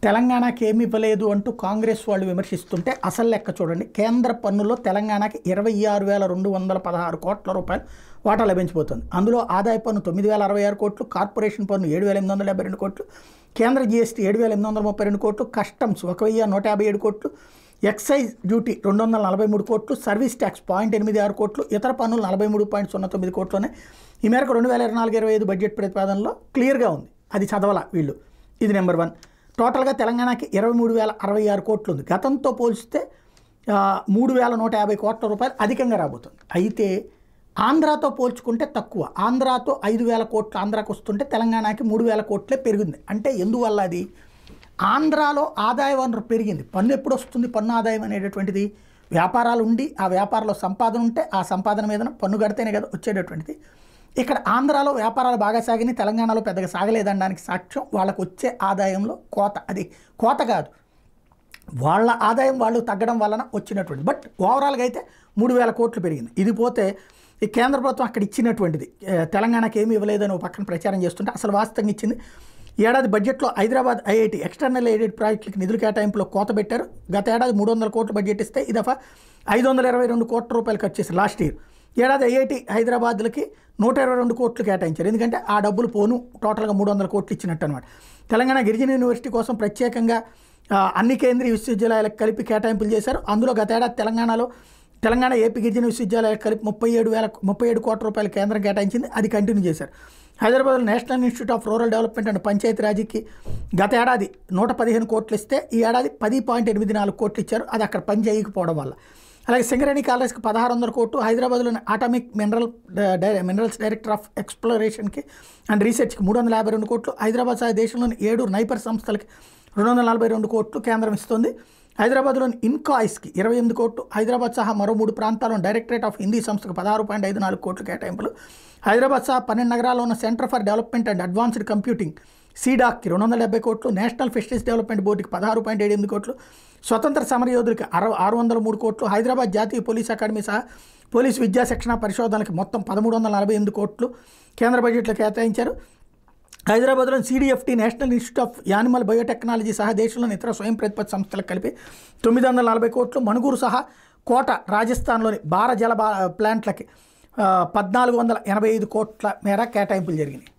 తెలంగాణకి ఏమి ఇవ్వలేదు అంటూ కాంగ్రెస్ వాళ్ళు విమర్శిస్తుంటే అసలు లెక్క చూడండి. కేంద్ర పన్నులో తెలంగాణకి 26,216 కోట్ల రూపాయలు వాటా లభించబోతుంది. అందులో ఆదాయ పన్ను 9,066 కోట్లు, కార్పొరేషన్ పన్ను 7,872 కోట్లు, కేంద్ర జీఎస్టీ 7,832 కోట్లు, కస్టమ్స్ 1,157 కోట్లు, ఎక్సైజ్ డ్యూటీ 243 కోట్లు, సర్వీస్ ట్యాక్స్ 0.86 కోట్లు, ఇతర పన్నులు 43.09 కోట్లునే. ఈ మేరకు 2024-25 బడ్జెట్ ప్రతిపాదనలో క్లియర్గా ఉంది. అది చదవాల వీళ్ళు. ఇది నెంబర్ 1. టోటల్గా తెలంగాణకి 23,066 కోట్లు ఉంది. గతంతో పోల్చితే 3,150 కోట్ల రూపాయలు అధికంగా రాబోతుంది. అయితే ఆంధ్రాతో పోల్చుకుంటే తక్కువ. ఆంధ్రాతో 5,000 కోట్లు ఆంధ్రాకి వస్తుంటే తెలంగాణకి 3,000 కోట్లే పెరిగింది. అంటే ఎందువల్ల అది? ఆంధ్రాలో ఆదాయ వనరు పెరిగింది. పన్ను ఎప్పుడు వస్తుంది? పన్ను ఆదాయం అనేటటువంటిది వ్యాపారాలు ఉండి ఆ వ్యాపారంలో సంపాదన ఉంటే ఆ సంపాదన మీద పన్ను కడితేనే కదా వచ్చేటటువంటిది. ఇక్కడ ఆంధ్రాలో వ్యాపారాలు బాగా సాగినాయి, తెలంగాణలో పెద్దగా సాగలేదనడానికి సాక్ష్యం వాళ్ళకు వచ్చే ఆదాయంలో కోత. అది కోత కాదు, వాళ్ళ ఆదాయం వాళ్ళు తగ్గడం వలన వచ్చినటువంటి. బట్ ఓవరాల్గా అయితే 3,000 కోట్లు పెరిగింది. ఇది పోతే ఈ కేంద్ర ప్రభుత్వం అక్కడ ఇచ్చినటువంటిది తెలంగాణకి ఏమి ఇవ్వలేదని ఒక పక్కన ప్రచారం చేస్తుంటే అసలు వాస్తవంగా ఇచ్చింది. ఏడాది బడ్జెట్లో హైదరాబాద్ ఐఐటి ఎక్స్టర్నల్ ఎయిడెడ్ ప్రాజెక్టులకు నిధుల కేటాయింపులో కోత పెట్టారు. గత ఏడాది 300 కోట్లు బడ్జెట్ ఇస్తే ఈ దఫా 522 కోట్ల రూపాయలు ఖర్చు చేశారు లాస్ట్ ఇయర్. ఏడాది ఐఐటి హైదరాబాద్లకి 122 కోట్లు కేటాయించారు. ఎందుకంటే ఆ డబ్బులు పోను టోటల్గా 300 కోట్లు ఇచ్చినట్టు అనమాట. తెలంగాణ గిరిజన యూనివర్సిటీ కోసం ప్రత్యేకంగా అన్ని కేంద్రీయ విశ్వవిద్యాలయాలకు కలిపి కేటాయింపులు చేశారు. అందులో గత ఏడాది తెలంగాణ ఏపీ గిరిజన విశ్వవిద్యాలయాలకు కలిపి 37 కోట్ల రూపాయలు కేంద్రం కేటాయించింది. అది కంటిన్యూ చేశారు. హైదరాబాద్లో national institute of rural development and పంచాయతీరాజ్కి గత ఏడాది 115 కోట్లు ఇస్తే ఈ ఏడాది 10.84 కోట్లు ఇచ్చారు. అది అక్కడ పని చేయకపోవడం వల్ల. అలాగే సింగరేణి కాలేజ్కి 1,600 కోట్లు, హైదరాబాద్లోని అటామిక్ మినరల్స్ డైరెక్టర్ ఆఫ్ ఎక్స్ప్లోరేషన్కి అండ్ రీసెర్చ్కి 352 కోట్లు, హైదరాబాద్ సహా దేశంలోని 7 నైపర్ సంస్థలకి 242 కోట్లు కేంద్రం ఇస్తుంది. హైదరాబాద్లోని ఇన్కాయిస్కి 28 కోట్లు, హైదరాబాద్ సహా మరో 3 ప్రాంతాల్లోని డైరెక్టరేట్ ఆఫ్ హిందీ సంస్థకు 16.54 కోట్లు కేటాయింపులు, హైదరాబాద్ సహా 12 నగరాల్లో ఉన్న centre for development and advanced computing సీడాక్కి 270 కోట్లు, నేషనల్ ఫిషరీస్ డెవలప్మెంట్ బోర్డుకి 16.78 కోట్లు, స్వతంత్ర సమరయోధులకి 603 కోట్లు, హైదరాబాద్ జాతీయ పోలీస్ అకాడమీ సహా పోలీసు విద్యా శిక్షణ పరిశోధనలకి మొత్తం 1,348 కోట్లు కేంద్ర బడ్జెట్లో కేటాయించారు. హైదరాబాద్లోని CDFT national institute of animal biotechnology సహా దేశంలోని ఇతర స్వయం ప్రతిపత్తి సంస్థలకు కలిపి 940 కోట్లు, మణుగూరు సహా కోట రాజస్థాన్లోని బార జల ప్లాంట్లకి 1,485 కోట్ల మేర కేటాయింపులు జరిగినాయి.